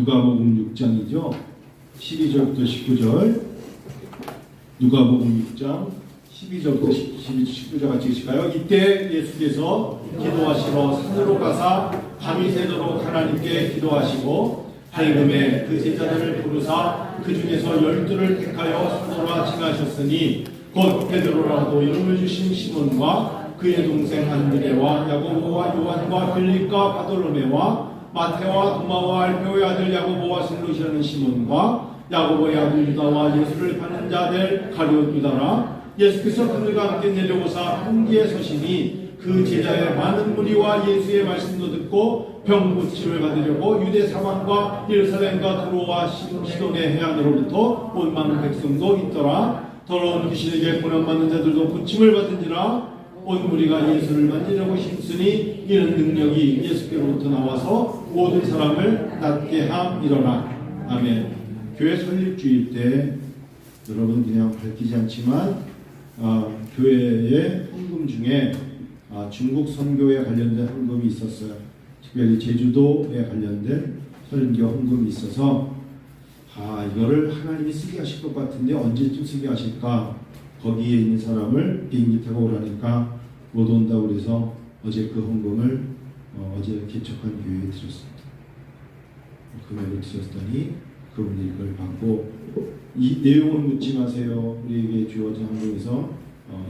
누가복음 6장이죠. 12절부터 19절. 누가복음 6장 12절부터 19절 같이 읽을까요? 이때 예수께서 기도하시러 산으로 가사 밤이 새도록 하나님께 기도하시고 밝음에 그 제자들을 부르사 그 중에서 12를 택하여 산으로 칭하셨으니 곧 베드로라도 이름을 주신 시몬과 그의 동생 안드레와 야고보와 요한과 빌립과 바돌로메와 마태와 도마와 알페오의 아들 야고보와 실로시라는 시몬과 야고보의 아들 유다와 예수를 파는 자들 가룟 유다라. 예수께서 그들과 함께 내려오사 홍기에 서시니 그 제자의 많은 무리와 예수의 말씀도 듣고 병 고침을 받으려고 유대 사방과 예루살렘과 두로와 시돈의 해안으로부터 온 많은 백성도 있더라. 더러운 귀신에게 고난받는 자들도 고침을 받은지라. 온 무리가 예수를 만지려고 힘쓰니 이런 능력이 예수께로부터 나와서 모든 사람을 낫게 함이러라. 아멘. 교회 설립주일 때 여러분 그냥 밝히지 않지만 교회의 헌금 중에 중국 선교에 관련된 헌금이 있었어요. 특별히 제주도에 관련된 설교 헌금이 있어서 이거를 하나님이 쓰게 하실 것 같은데 언제쯤 쓰게 하실까? 거기에 있는 사람을 비행기 타고 오라니까 못 온다고 그래서 어제 그 헌금을 어제 개척한 교회에 드렸습니다. 금액을 드렸더니 그분들이 그걸 받고 이 내용을 묻지 마세요. 우리에게 주어진 헌금에서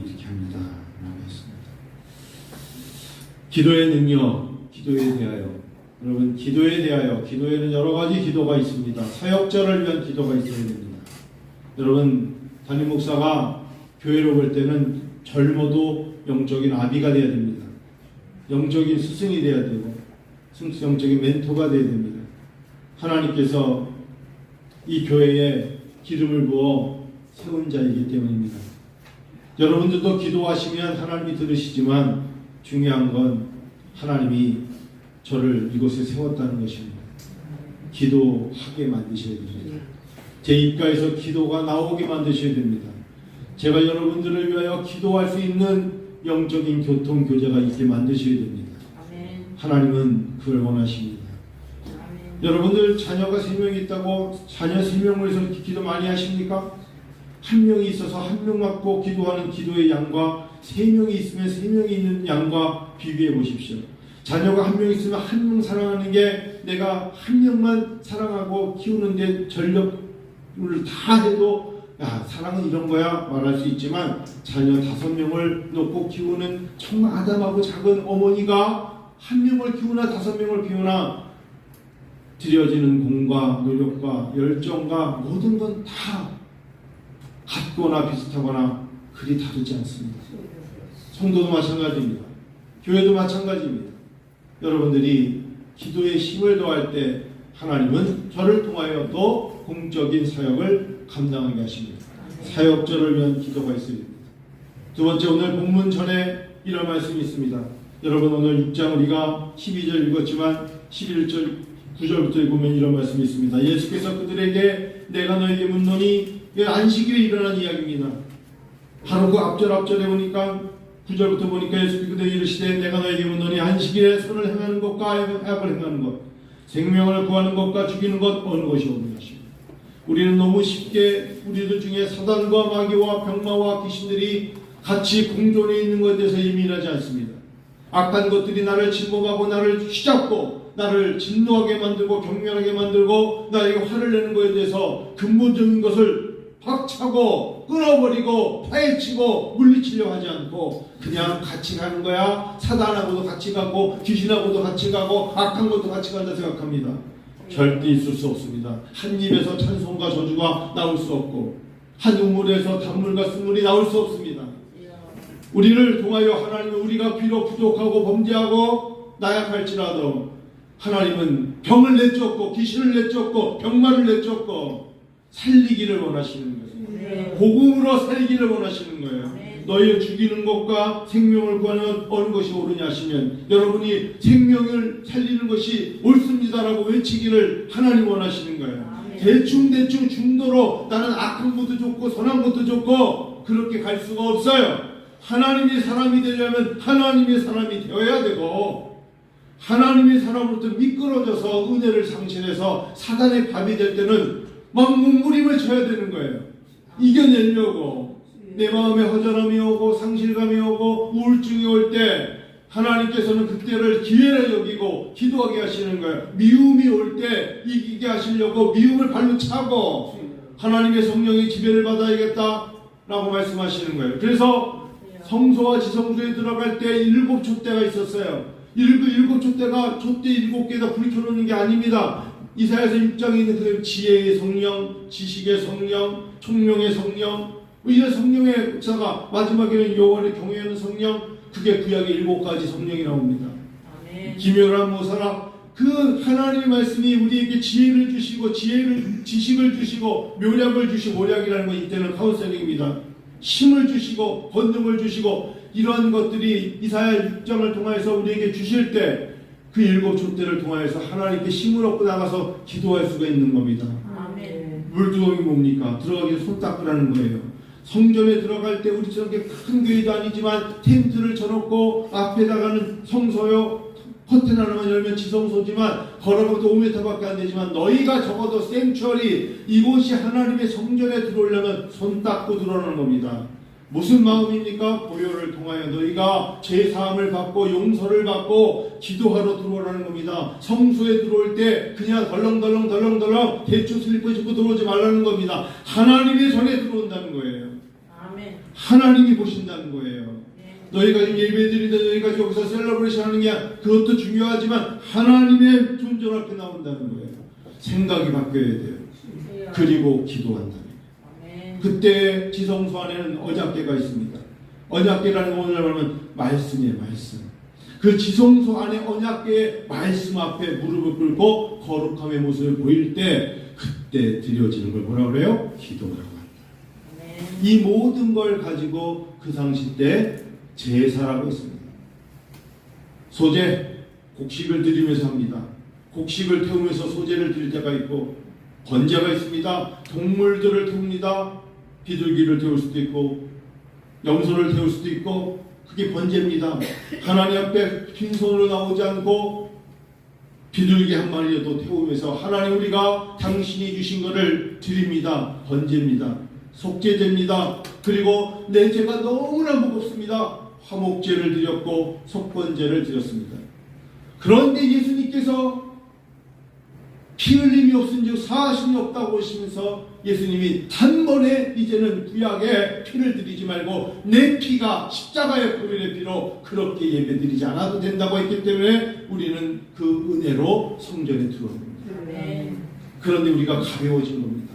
이렇게 합니다. 라고 했습니다. 기도의 능력, 기도에 대하여 여러분 기도에 대하여 기도에는 여러 가지 기도가 있습니다. 사역자를 위한 기도가 있어야 됩니다. 여러분 담임 목사가 교회로 볼 때는 젊어도 영적인 아비가 되어야 됩니다. 영적인 스승이 되어야 되고 영적인 멘토가 되어야 됩니다. 하나님께서 이 교회에 기름을 부어 세운 자이기 때문입니다. 여러분들도 기도하시면 하나님이 들으시지만 중요한 건 하나님이 저를 이곳에 세웠다는 것입니다. 기도하게 만드셔야 됩니다. 제 입가에서 기도가 나오게 만드셔야 됩니다. 제가 여러분들을 위하여 기도할 수 있는 영적인 교통 교제가 있게 만드셔야 됩니다. 아멘. 하나님은 그걸 원하십니다. 아멘. 여러분들 자녀가 3명이 있다고 자녀 3명을 위해서 기도 많이 하십니까? 한 명이 있어서 한 명 맞고 기도하는 기도의 양과 3명이 있으면 3명이 있는 양과 비교해 보십시오. 자녀가 한 명 있으면 한 명 사랑하는 게 내가 한 명만 사랑하고 키우는데 전력을 다 해도 사랑은 이런 거야 말할 수 있지만 자녀 5명을 놓고 키우는 정말 아담하고 작은 어머니가 한 명을 키우나 5명을 키우나 들여지는 공과 노력과 열정과 모든 건 다 같거나 비슷하거나 그리 다르지 않습니다. 성도도 마찬가지입니다. 교회도 마찬가지입니다. 여러분들이 기도에 힘을 더할 때 하나님은 저를 통하여 또 공적인 사역을 감당하게 하십니다. 사역자를 위한 기도가 있어야 됩니다. 두 번째, 오늘 본문 전에 이런 말씀이 있습니다. 여러분 오늘 6장 우리가 12절 읽었지만 11절 9절부터 읽으면 이런 말씀이 있습니다. 예수께서 그들에게 내가 너에게 묻노니 안식일에 일어난 이야기입니다. 바로 그 앞절에 보니까 9절부터 보니까 예수께서 그들에게 이르시되 내가 너에게 묻노니 안식일에 선을 행하는 것과 악을 행하는 것 생명을 구하는 것과 죽이는 것 어느 것이 옳은 것입니다. 우리는 너무 쉽게 우리들 중에 사단과 마귀와 병마와 귀신들이 같이 공존해 있는 것에 대해서 예민하지 않습니다. 악한 것들이 나를 침범하고 나를 휘잡고 나를 진노하게 만들고 경멸하게 만들고 나에게 화를 내는 것에 대해서 근본적인 것을 박차고 끊어버리고 파헤치고 물리치려 하지 않고 그냥 같이 가는 거야. 사단하고도 같이 가고 귀신하고도 같이 가고 악한 것도 같이 간다 생각합니다. 절대 있을 수 없습니다. 한 입에서 찬송과 저주가 나올 수 없고 한 우물에서 단물과 쓴물이 나올 수 없습니다. 우리를 통하여 하나님은 우리가 비록 부족하고 범죄하고 나약할지라도 하나님은 병을 내쫓고 귀신을 내쫓고 병마를 내쫓고 살리기를 원하시는 거예요. 복음으로 살리기를 원하시는 거예요. 너희를 죽이는 것과 생명을 구하는 어느 것이 옳으냐 하시면 여러분이 생명을 살리는 것이 옳습니다라고 외치기를 하나님 원하시는 거예요. 대충 중도로 나는 악한 것도 좋고 선한 것도 좋고 그렇게 갈 수가 없어요. 하나님의 사람이 되려면 하나님의 사람이 되어야 되고 하나님의 사람으로부터 미끄러져서 은혜를 상실해서 사단의 밥이 될 때는 막 몸부림을 쳐야 되는 거예요. 이겨내려고. 내 마음에 허전함이 오고 상실감이 오고 우울증이 올 때 하나님께서는 그때를 기회를 여기고 기도하게 하시는 거예요. 미움이 올 때 이기게 하시려고 미움을 발로 차고 하나님의 성령의 지배를 받아야겠다라고 말씀하시는 거예요. 그래서 성소와 지성소에 들어갈 때 7촛대가 있었어요. 7촛대가 촛대 7개에다 불이 켜놓는 게 아닙니다. 이사야서 6장에 있는 그 지혜의 성령, 지식의 성령, 총명의 성령, 이런 성령의 역사가 마지막에는 여호와를 경외하는 성령, 그게 구약의 7가지 성령이 나옵니다. 아멘. 기묘한 모사라, 그 하나님의 말씀이 우리에게 지혜를 주시고 지식을 주시고 묘약을 주시고, 묘약이라는 건 이때는 카운셀링입니다. 힘을 주시고 권능을 주시고 이러한 것들이 이사야 6장을 통해서 우리에게 주실 때 그 7촛대를 통해서 하나님께 힘을 얻고 나가서 기도할 수가 있는 겁니다. 아멘. 물두멍이 뭡니까? 들어가기 전에 손 닦으라는 거예요. 성전에 들어갈 때 우리처럼 큰 교회도 아니지만 텐트를 쳐놓고 앞에다가는 성소요, 커튼 하나만 열면 지성소지만 걸어가도 5m밖에 안 되지만 너희가 적어도 생츄어리, 이곳이 하나님의 성전에 들어오려면 손 닦고 들어오는 겁니다. 무슨 마음입니까? 보혈을 통하여 너희가 죄사함을 받고 용서를 받고 기도하러 들어오라는 겁니다. 성소에 들어올 때 그냥 덜렁덜렁 대충 슬리퍼 신고 들어오지 말라는 겁니다. 하나님의 전에 들어온다는 거예요. 아멘. 하나님이 보신다는 거예요. 네. 너희가 지금 예배드리다 너희가 여기서 셀러브레이션 하는 게 그것도 중요하지만 하나님의 존재 앞에 나온다는 거예요. 생각이 바뀌어야 돼요. 그리고 기도한다는 거예요. 그때 지성소 안에는 언약궤가 있습니다. 언약궤라는 건 오늘 말하면 말씀이에요. 말씀. 그 지성소 안에 언약궤의 말씀 앞에 무릎을 꿇고 거룩함의 모습을 보일 때 그때 드려지는 걸 뭐라고 그래요? 기도라고 합니다. 이 모든 걸 가지고 그 당시 때 제사라고 했습니다. 소제, 곡식을 드리면서 합니다. 곡식을 태우면서 소제를 드릴 때가 있고 번제가 있습니다. 동물들을 태웁니다. 비둘기를 태울 수도 있고 염소를 태울 수도 있고 그게 번제입니다. 하나님 앞에 빈손으로 나오지 않고 비둘기 한 마리라도 태우면서 하나님 우리가 당신이 주신 것을 드립니다. 번제입니다. 속죄제입니다. 그리고 내 죄가 너무나 무겁습니다. 화목제를 드렸고 속번제를 드렸습니다. 그런데 예수님께서 피 흘림이 없은즉 사하심이 없다고 하시면서 예수님이 단번에 이제는 구약에 피를 드리지 말고 내 피가 십자가의 보혈의 피로 그렇게 예배드리지 않아도 된다고 했기 때문에 우리는 그 은혜로 성전에 들어옵니다. 그런데 우리가 가벼워진 겁니다.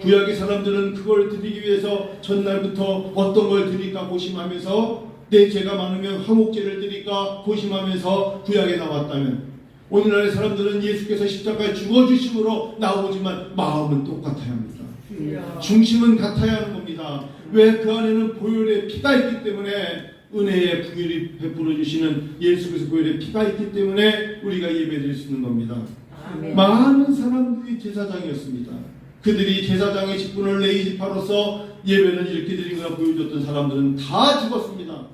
구약의 사람들은 그걸 드리기 위해서 전날부터 어떤 걸 드릴까 고심하면서 내 죄가 많으면 화목제를 드릴까 고심하면서 구약에 나왔다면 오늘날의 사람들은 예수께서 십자가에 죽어주심으로 나오지만 마음은 똑같아야 합니다. 중심은 같아야 하는 겁니다. 왜? 그 안에는 보혈의 피가 있기 때문에 은혜의 부휼이 베풀어 주시는 예수께서 보혈의 피가 있기 때문에 우리가 예배드릴 수 있는 겁니다. 아멘. 많은 사람들이 제사장이었습니다. 그들이 제사장의 직분을 레이지파로서 예배는 이렇게 드리거나 보여줬던 사람들은 다 죽었습니다.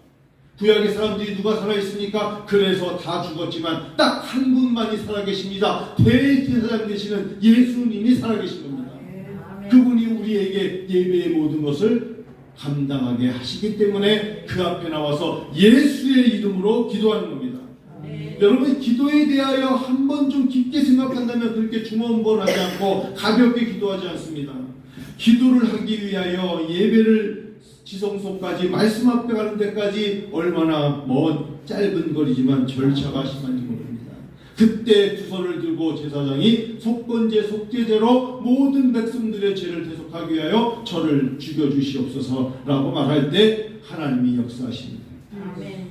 구약의 사람들이 누가 살아있습니까? 그래서 다 죽었지만 딱 한 분만이 살아계십니다. 대제사장 되시는 예수님이 살아계신 겁니다. 그분이 우리에게 예배의 모든 것을 감당하게 하시기 때문에 그 앞에 나와서 예수의 이름으로 기도하는 겁니다. 여러분 기도에 대하여 한 번 좀 깊게 생각한다면 그렇게 중언부언하지 않고 가볍게 기도하지 않습니다. 기도를 하기 위하여 예배를 지성소까지 말씀 앞에 가는 데까지 얼마나 먼 짧은 거리지만 절차가 심한지 모릅니다. 그때 두 손을 들고 제사장이 속건제 속죄제로 모든 백성들의 죄를 대속하기 위하여 저를 죽여주시옵소서라고 말할 때 하나님이 역사하십니다. 아멘.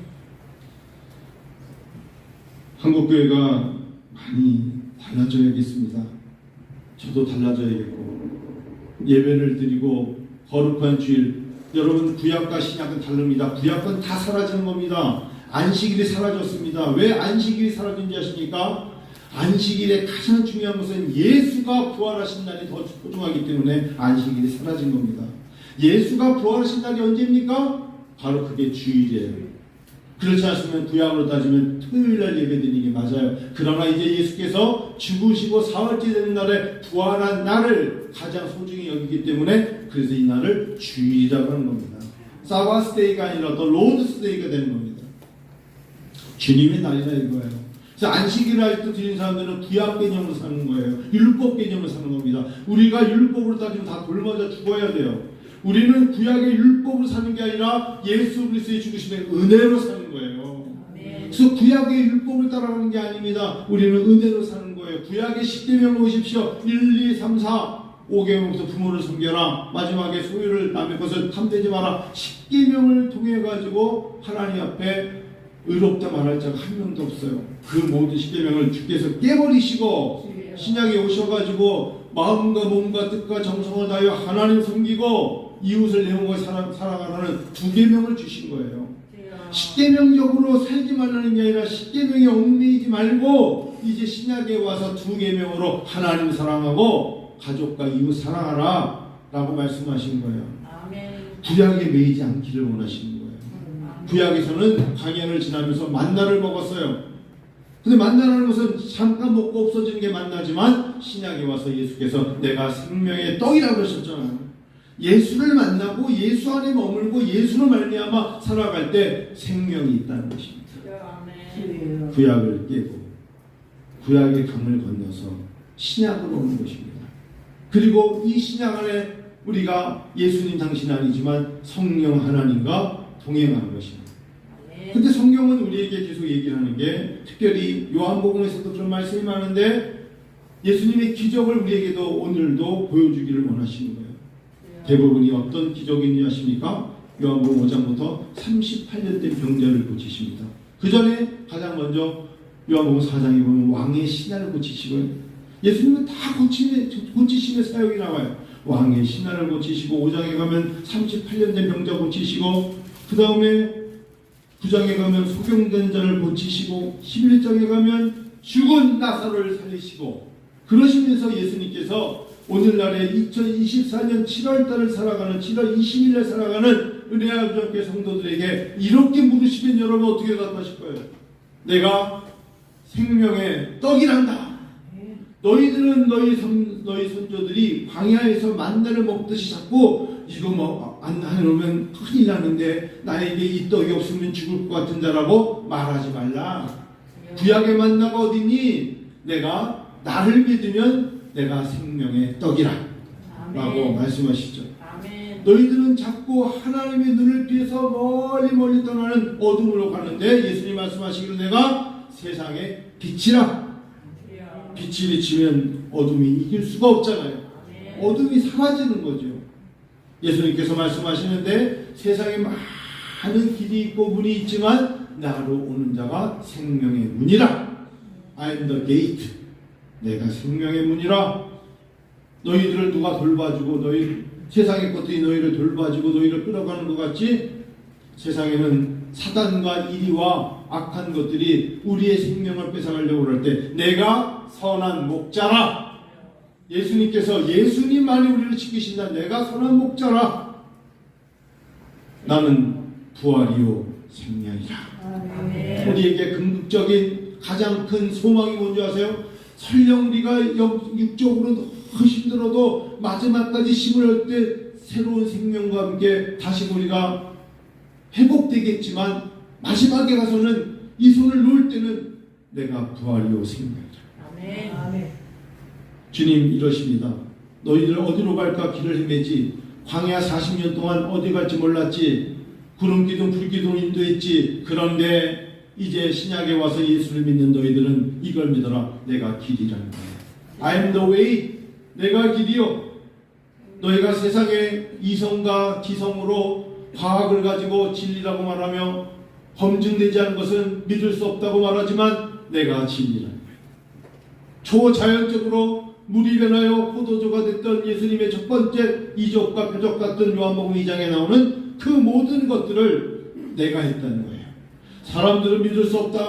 한국교회가 많이 달라져야겠습니다. 저도 달라져야겠고 예배를 드리고 거룩한 주일, 여러분 구약과 신약은 다릅니다. 구약은 다 사라지는 겁니다. 안식일이 사라졌습니다. 왜 안식일이 사라진지 아십니까? 안식일의 가장 중요한 것은 예수가 부활하신 날이 더 소중하기 때문에 안식일이 사라진 겁니다. 예수가 부활하신 날이 언제입니까? 바로 그게 주일이에요. 그렇지 않으면 구약으로 따지면 토요일날 예배드리는 게 맞아요. 그러나 이제 예수께서 죽으시고 사흘째 되는 날에 부활한 날을 가장 소중히 여기기 때문에 그래서 이 날을 주일이라고 하는 겁니다. 사바스데이가 아니라 더 로드스데이가 되는 겁니다. 주님의 날이라 이거예요. 그래서 안식일을 할 때 드린 사람들은 구약 개념으로 사는 거예요. 율법 개념으로 사는 겁니다. 우리가 율법으로 따지면 다 돌맞아 죽어야 돼요. 우리는 구약의 율법으로 사는 게 아니라 예수 그리스도의 죽으심의 은혜로 사는 거예요. 그래서 구약의 율법을 따라가는 게 아닙니다. 우리는 은혜로 사는 거예요. 구약의 10계명을 보십시오. 1, 2, 3, 4, 5계명부터 부모를 섬겨라. 마지막에 소유를 남의 것을 탐내지 마라. 10계명을 통해 가지고 하나님 앞에 의롭다 말할 자가 한 명도 없어요. 그 모든 10계명을 주께서 깨버리시고 신약에 오셔가지고 마음과 몸과 뜻과 정성을 다하여 하나님 섬기고 이웃을 내 몸과 사랑하라는 2계명을 주신 거예요. 10계명적으로 살지 말라는 게 아니라 10계명에 얽매이지 말고 이제 신약에 와서 2계명으로 하나님 사랑하고 가족과 이웃 사랑하라 라고 말씀하신 거예요. 구약에 매이지 않기를 원하시는 거예요. 구약에서는 광야를 지나면서 만나를 먹었어요. 근데 만나라는 것은 잠깐 먹고 없어지는 게 만나지만 신약에 와서 예수께서 내가 생명의 떡이라고 하셨잖아요. 예수를 만나고 예수 안에 머물고 예수로 말미암아 살아갈 때 생명이 있다는 것입니다. 구약을 깨고 구약의 강을 건너서 신약으로 오는 것입니다. 그리고 이 신약 안에 우리가 예수님 당신 아니지만 성령 하나님과 동행하는 것입니다. 근데 성경은 우리에게 계속 얘기를 하는 게 특별히 요한복음에서도 그런 말씀이 많은데 예수님의 기적을 우리에게도 오늘도 보여주기를 원하시는 거예요. 대부분이 어떤 기적인지 아십니까? 요한복음 5장부터 38년 된 병자를 고치십니다. 그 전에 가장 먼저 요한복음 4장에 보면 왕의 신하를 고치시고요. 예수님은 다 고치심의 사역이 나와요. 왕의 신하를 고치시고 5장에 가면 38년 된 병자 고치시고 그 다음에 9장에 가면 소경된 자를 고치시고 11장에 가면 죽은 나사로를 살리시고 그러시면서 예수님께서 오늘날에 2024년 7월달을 살아가는 7월 20일에 살아가는 은혜와 부족의 성도들에게 이렇게 물으시면 여러분 어떻게 답하실 거예요? 내가 생명의 떡이란다. 너희들은 너희 선조들이 광야에서 만나를 먹듯이 자꾸 이거 뭐 안 해놓으면 큰일 나는데 나에게 이 떡이 없으면 죽을 것 같은 자라고 말하지 말라. 구약의 만나가 어디니? 내가 나를 믿으면 내가 생명의 떡이라 라고 말씀하시죠. 너희들은 자꾸 하나님의 눈을 피해서 멀리 떠나는 어둠으로 가는데 예수님 말씀하시기를 내가 세상의 빛이라. 빛이 비치면 어둠이 이길 수가 없잖아요. 어둠이 사라지는 거죠. 예수님께서 말씀하시는데 세상에 많은 길이 있고 문이 있지만 나로 오는 자가 생명의 문이라. I am the gate. 내가 생명의 문이라. 너희들을 누가 돌봐주고 세상의 것들이 너희를 돌봐주고 너희를 끌어가는 것 같지? 세상에는 사단과 이리와 악한 것들이 우리의 생명을 뺏어가려고 할 때 내가 선한 목자라. 예수님께서 예수님만이 우리를 지키신다. 내가 선한 목자라. 나는 부활이요 생명이라. 우리에게 궁극적인 가장 큰 소망이 뭔지 아세요? 설령 우리가 육적으로 힘들어도 마지막까지 힘을 얻을 때 새로운 생명과 함께 다시 우리가 회복되겠지만 마지막에 가서는 이 손을 놓을 때는 내가 부활이요 생명이라. 아멘. 주님 이러십니다. 너희들 어디로 갈까 길을 헤매지. 광야 40년 동안 어디 갈지 몰랐지. 구름기둥 불기둥 인도했지. 그런데 이제 신약에 와서 예수를 믿는 너희들은 이걸 믿어라. 내가 길이라는 거예요. I am the way. 내가 길이요. 너희가 세상의 이성과 지성으로 과학을 가지고 진리라고 말하며 검증되지 않은 것은 믿을 수 없다고 말하지만 내가 진리라는 거예요. 초자연적으로 물이 변하여 포도주가 됐던 예수님의 첫 번째 이적과 표적 같은 요한복음 2장에 나오는 그 모든 것들을 내가 했다는 거예요. 사람들은 믿을 수 없다.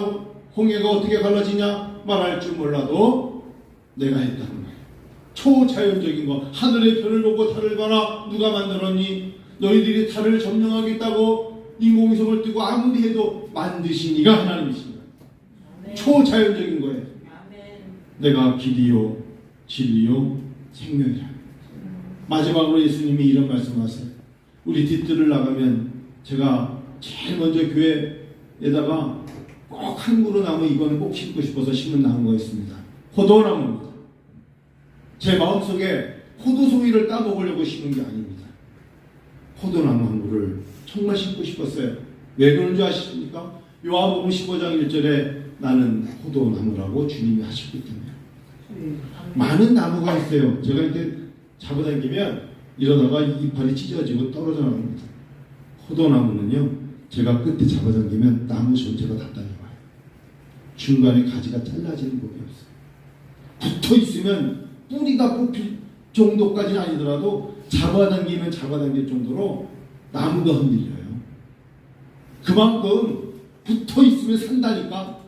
홍해가 어떻게 갈라지냐 말할 줄 몰라도 내가 했다는 거예요. 초자연적인 거. 하늘의 별을 보고 달을 봐라. 누가 만들었니? 너희들이 달을 점령하겠다고 인공위성을 뜨고 아무리 해도 만드신 이가 하나님이십니다. 아멘. 초자연적인 거예요. 아멘. 내가 길이요 진리요 생명이라. 마지막으로 예수님이 이런 말씀하세요. 우리 뒷뜰을 나가면 제가 제일 먼저 교회에다가 꼭 한 그루 나무 이거는 꼭 심고 싶어서 심은 나무가 있습니다. 포도나무입니다. 제 마음속에 포도송이를 따먹으려고 심은 게 아닙니다. 포도나무 한 그루를 정말 심고 싶었어요. 왜 그런 줄 아십니까? 요한복음 15장 1절에 나는 포도나무라고 주님이 하셨기 때문에. 많은 나무가 있어요. 제가 이렇게 잡아당기면 이러다가 이파리 찢어지고 떨어져 나갑니다. 포도나무는요, 제가 끝에 잡아당기면 나무 전체가 다 딸려와요. 중간에 가지가 잘라지는 법이 없어요. 붙어 있으면 뿌리가 뽑힐 정도까지는 아니더라도 잡아당기면 잡아당길 정도로 나무가 흔들려요. 그만큼 붙어 있으면 산다니까.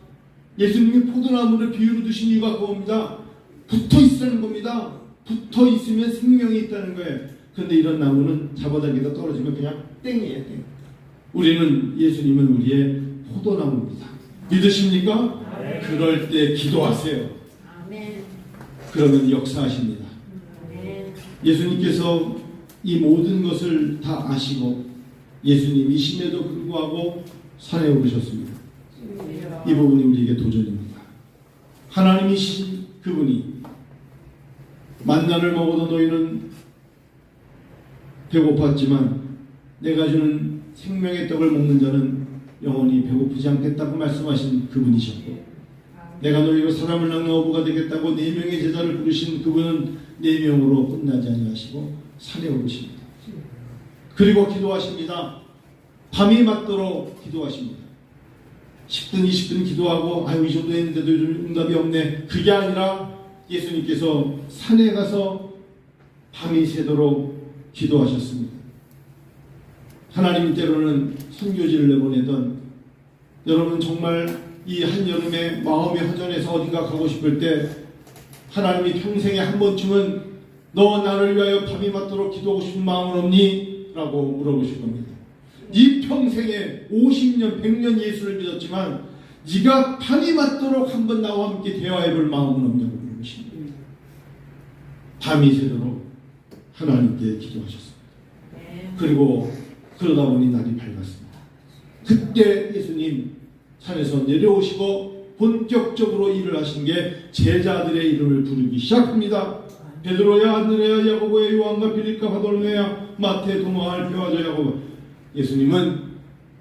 예수님이 포도나무를 비유로 두신 이유가 그겁니다. 붙어 있으라는 겁니다. 붙어 있으면 생명이 있다는 거예요. 그런데 이런 나무는 잡아당기다 떨어지면 그냥 땡이에요, 땡. 우리는 예수님은 우리의 포도나무입니다. 믿으십니까? 네. 그럴 때 기도하세요. 아멘. 그러면 역사하십니다. 아멘. 예수님께서 이 모든 것을 다 아시고 예수님이심에도 불구하고 산에 오르셨습니다. 이 부분이 우리에게 도전입니다. 하나님이신 그분이 만나를 먹어도 너희는 배고팠지만 내가 주는 생명의 떡을 먹는 자는 영원히 배고프지 않겠다고 말씀하신 그분이셨고, 내가 너희로 사람을 낳는 어부가 되겠다고 4명의 제자를 부르신 그분은 4명으로 끝나지 아니하시고 산에 오르십니다. 그리고 기도하십니다. 밤이 맞도록 기도하십니다. 10분 20분 기도하고 아유 이 정도 했는데도 요즘 응답이 없네. 그게 아니라 예수님께서 산에 가서 밤이 새도록 기도하셨습니다. 하나님 때로는 선교지를 내보내던 여러분 정말 이 한여름에 마음이 허전해서 어딘가 가고 싶을 때 하나님이 평생에 한 번쯤은 너 나를 위하여 밤이 맞도록 기도하고 싶은 마음은 없니? 라고 물어보실 겁니다. 네 평생에 50년 100년 예수를 믿었지만 네가 밤이 맞도록 한번 나와 함께 대화해 볼 마음은 없냐고 물으십니다. 밤이 새도록 하나님께 기도하셨습니다. 그리고 그러다 보니 날이 밝았습니다. 그때 예수님 산에서 내려오시고 본격적으로 일을 하신 게 제자들의 이름을 부르기 시작합니다. 베드로야, 안드레야, 야고보야, 요한과 빌립과 바돌로야, 마태, 도마, 알페와 저 야고보.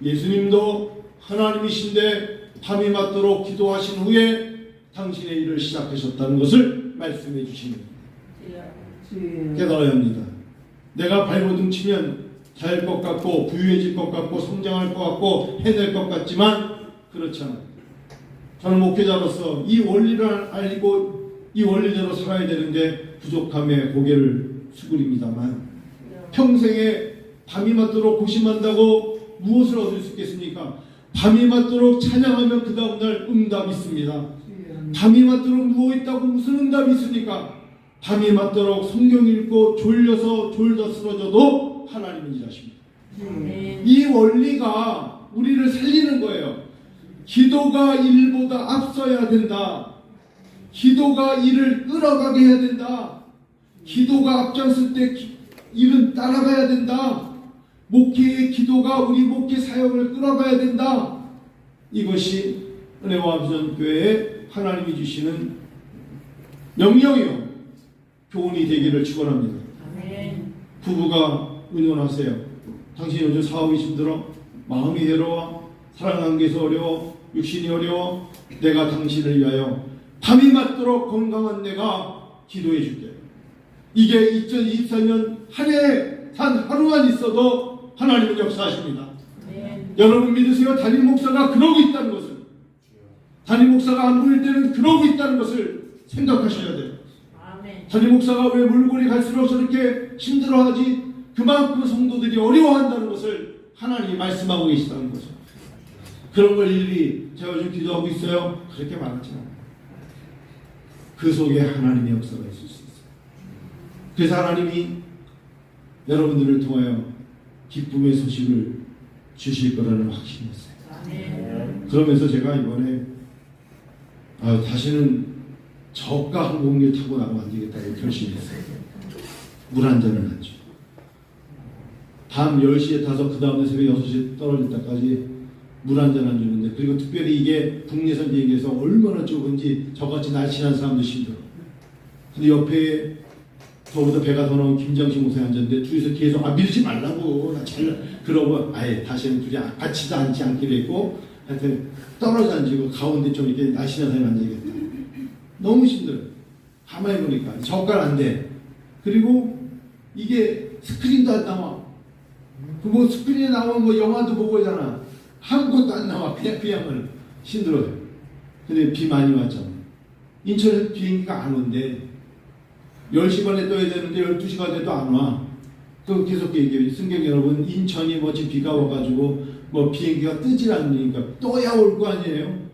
예수님도 하나님이신데 밤이 맞도록 기도하신 후에 당신의 일을 시작하셨다는 것을 말씀해 주십니다. 깨달아야 합니다. 내가 발버둥 치면 잘 것 같고 부유해질 것 같고 성장할 것 같고 해낼 것 같지만 그렇지 않아요. 저는 목회자로서 이 원리를 알고 이 원리대로 살아야 되는데 부족함에 고개를 수그립니다만 평생에 밤이 맞도록 고심한다고 무엇을 얻을 수 있겠습니까? 밤이 맞도록 찬양하면 그 다음날 응답이 있습니다. 밤이 맞도록 누워있다고 무슨 응답이 있습니까? 밤이 맞도록 성경 읽고 졸려서 졸다 쓰러져도 하나님은 일하십니다. 이 원리가 우리를 살리는 거예요. 기도가 일보다 앞서야 된다. 기도가 일을 끌어가게 해야 된다. 기도가 앞장설 때 일은 따라가야 된다. 목회의 기도가 우리 목회 사역을 끌어가야 된다. 이것이 은혜와 비전교회에 하나님이 주시는 명령이요 교훈이 되기를 축원합니다. 부부가 의논하세요. 당신 요즘 사업이 힘들어? 마음이 괴로워? 사랑관계에서 어려워? 육신이 어려워? 내가 당신을 위하여 밤이 맞도록 건강한 내가 기도해 줄게. 이게 2024년 한 해 단 하루만 있어도 하나님은 역사하십니다. 여러분 믿으세요? 담임 목사가 그러고 있다는 것을, 담임 목사가 안 보일 때는 그러고 있다는 것을 생각하셔야 돼요. 담임 목사가 왜 물골이 갈수록 저렇게 힘들어하지? 그만큼 성도들이 어려워한다는 것을 하나님이 말씀하고 계시다는 거죠. 그런 걸 일일이 제가 요즘 기도하고 있어요. 그렇게 많지 않아요. 그 속에 하나님의 역사가 있을 수 있어요. 그래서 하나님이 여러분들을 통하여 기쁨의 소식을 주실 거라는 확신이 있어요. 아멘. 그러면서 제가 이번에 다시는 저가 항공기 타고 나가면 안 되겠다고 결심했어요. 물 한 잔을 안 줘. 밤 10시에 타서 그 다음날 새벽 6시에 떨어질 때까지 물 한 잔 안 주는데, 그리고 특별히 이게 국내선 비행기에서 얼마나 좁은지 저같이 날씬한 사람도 힘들어. 근데 옆에 저보다 배가 더 나온 김정식 목사님 앉았는데 둘이서 계속 밀지 말라고 나 잘 그러고 아예 다시는 둘이 같이도 앉지 않기로 했고, 하여튼 떨어져 앉고 가운데 좀 이렇게 날씬한 사람이 앉아야겠다. 너무 힘들어요. 가만히 보니까 젓갈 안 돼. 그리고 이게 스크린도 안 나와. 뭐 스크린에 나오면 뭐 영화도 보고 하잖아. 아무것도 안 나와. 그냥 힘들어요. 근데 비 많이 왔잖아. 인천에서 비행기가 안 온대. 10시 반에 떠야 되는데 12시가 돼도 안 와. 또 계속 얘기해요. 승객 여러분, 인천이 뭐 지금 비가 와가지고 뭐 비행기가 뜨질 않으니까 떠야 올 거 아니에요.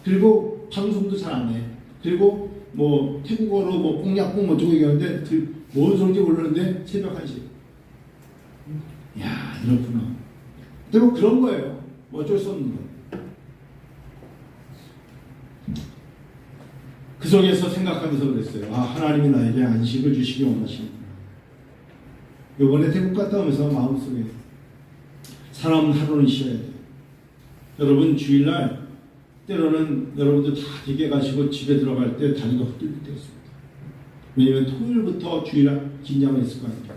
그리고 방송도 잘 안 해. 그리고 뭐 태국어로 뭐 꽁약꽁 뭐 저거 얘기하는데 뭔 소리인지 모르는데 새벽 1시. 야, 이렇구나. 근데 뭐 그런 거예요. 뭐 어쩔 수 없는 거. 그 속에서 생각하면서 그랬어요. 하나님이 나에게 안식을 주시기 원하시는구나. 이번에 태국 갔다 오면서 마음속에 사람은 하루는 쉬어야 돼요. 여러분 주일날 때로는 여러분들 다 댁에 가시고 집에 들어갈 때 다리가 헛들 때가 있습니다. 왜냐하면 토요일부터 주일날 긴장을 했을 거 아닙니까?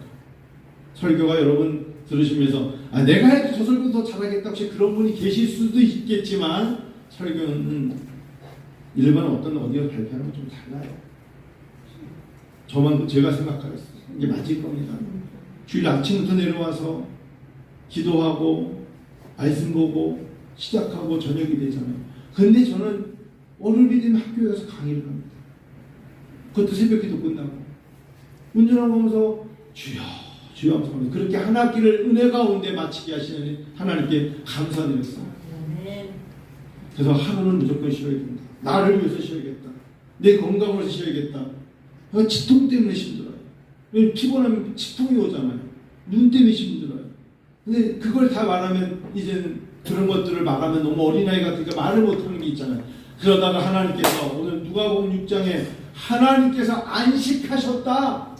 설교가 여러분 들으시면서 내가 해도 저 설교 더 잘하겠다, 혹시 그런 분이 계실 수도 있겠지만, 설교는 일반 어떤 어디가 발표하는 건 좀 달라요. 저만 제가 생각하겠어요. 이게 맞을 겁니다. 주일 아침부터 내려와서 기도하고 말씀 보고 시작하고 저녁이 되잖아요. 근데 저는 월요일이 되면 학교에 가서 강의를 합니다. 그것도 새벽기도 끝나고 운전하고 오면서 주여 주여 하면서 그렇게 한 학기를 은혜 가운데 마치게 하시는 하나님께 감사드렸어요. 그래서 하루는 무조건 쉬어야 된다. 나를 위해서 쉬어야겠다. 내 건강을 위해서 쉬어야겠다. 치통 때문에 힘들어요. 피곤하면 치통이 오잖아요. 눈 때문에 힘들어요. 근데 그걸 다 말하면 이제는 그런 것들을 말하면 너무 어린아이 같으니까 말을 못하는 게 있잖아요. 그러다가 하나님께서 오늘 누가복음 6장에 하나님께서 안식하셨다.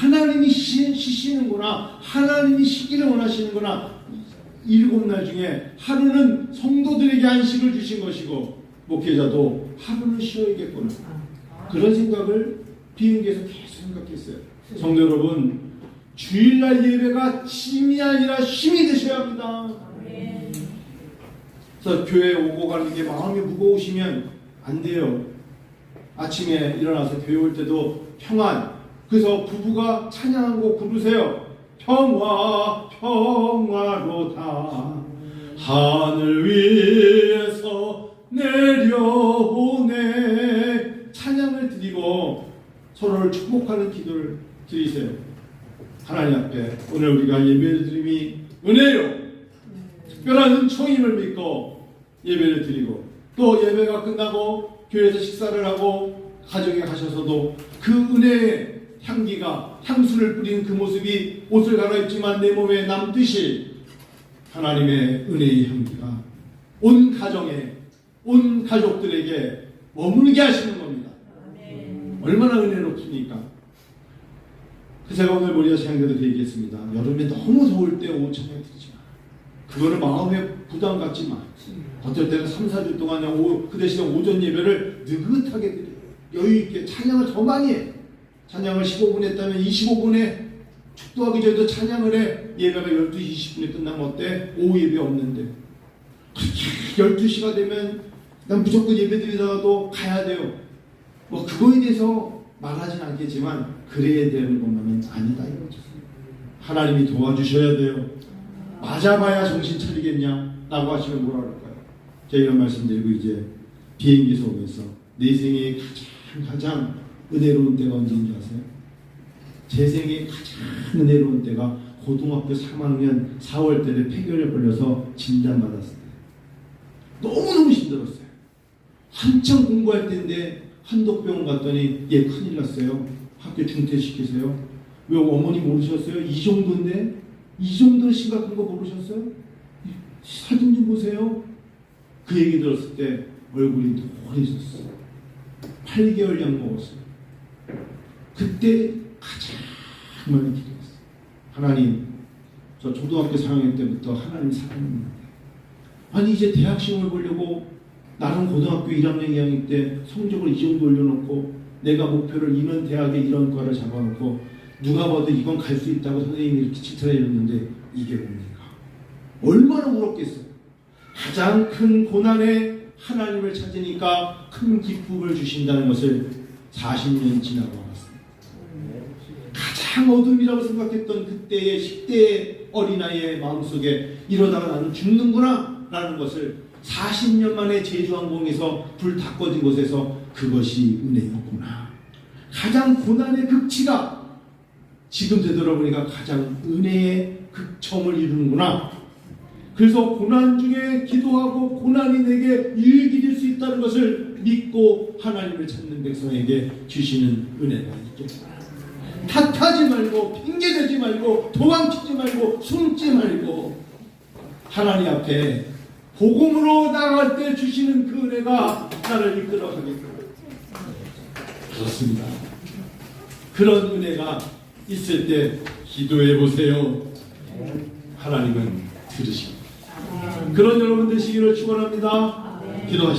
하나님이 쉬시는구나. 하나님이 쉬기를 원하시는구나. 7날 중에 하루는 성도들에게 안식을 주신 것이고 목회자도 하루는 쉬어야겠구나. 그런 생각을 비행기에서 계속 생각했어요. 성도 여러분, 주일날 예배가 짐이 아니라 쉼이 되셔야 합니다. 그래서 교회에 오고 가는 게 마음이 무거우시면 안 돼요. 아침에 일어나서 교회 올 때도 평안. 그래서 부부가 찬양한 곡 부르세요. 평화 평화로다 하늘 위에서 내려오네. 찬양을 드리고 서로를 축복하는 기도를 드리세요. 하나님 앞에 오늘 우리가 예배를 드림이 은혜요, 특별한 은총임을 믿고 예배를 드리고, 또 예배가 끝나고 교회에서 식사를 하고 가정에 가셔서도 그 은혜의 향기가, 향수를 뿌리는 그 모습이 옷을 갈아입지만 내 몸에 남듯이 하나님의 은혜의 향기가 온 가정에, 온 가족들에게 머물게 하시는 겁니다. 얼마나 은혜롭습니까? 제가 오늘 모리아 시향대도 얘기했습니다. 여름에 너무 더울 때 오후 찬양 드리지 마. 그거는 마음에 부담 갖지 마. 어떨 때는 3, 4주 동안 그 대신에 오전 예배를 느긋하게 드려요. 여유 있게 찬양을 더 많이 해. 찬양을 15분 했다면 25분에 축도하기 전에도 찬양을 해. 예배가 12시 20분에 끝나면 어때? 오후 예배 없는데 12시가 되면 난 무조건 예배 드리다가도 가야 돼요. 뭐 그거에 대해서 말하진 않겠지만 그래야 되는 것만은 아니다 이거죠. 하나님이 도와주셔야 돼요. 맞아봐야 정신 차리겠냐 라고 하시면 뭐라 그럴까요? 제가 이런 말씀 드리고 이제 비행기에서 오면서 내 생에 가장 은혜로운 때가 언제인 줄 아세요? 제 생에 가장 은혜로운 때가 고등학교 3학년 4월 달에 폐결에 걸려서 진단받았을 때. 너무너무 힘들었어요. 한참 공부할 때인데 한독병원 갔더니 얘 큰일 났어요. 학교 중퇴시키세요. 왜 어머니 모르셨어요? 이 정도인데? 이 정도로 심각한 거 모르셨어요? 사진 좀 보세요. 그 얘기 들었을 때 얼굴이 노래졌어요. 8개월 약 먹었어요. 그때 가장 많이 기도했어요. 하나님, 저 초등학교 4학년 때부터 하나님 사랑합니다. 아니 이제 대학 시험을 보려고 나는 고등학교 1학년 2학년 때 성적을 이 정도 올려놓고 내가 목표를 이런 대학에 이런 과를 잡아놓고 누가 봐도 이건 갈 수 있다고 선생님이 이렇게 칭찬해 줬는데 이게 뭡니까? 얼마나 울었겠어요. 가장 큰 고난에 하나님을 찾으니까 큰 기쁨을 주신다는 것을 40년 지나고 알았습니다. 가장 어둠이라고 생각했던 그때의 10대의 어린아이의 마음속에 이러다가 나는 죽는구나 라는 것을 40년 만에 제주항공에서 불 다 꺼진 곳에서 그것이 은혜였구나. 가장 고난의 극치가 지금 되돌아보니까 가장 은혜의 극점을 이루는구나. 그래서 고난 중에 기도하고 고난이 내게 유익이 될 수 있다는 것을 믿고 하나님을 찾는 백성에게 주시는 은혜가 있겠구나. 탓하지 말고 핑계대지 말고 도망치지 말고 숨지 말고 하나님 앞에 복음으로 나갈 때 주시는 그 은혜가 나를 이끌어가겠구나. 그렇습니다. 그런 은혜가 있을 때 기도해 보세요. 하나님은 들으십니다. 그런 여러분 되시기를 축원합니다. 기도하십시오.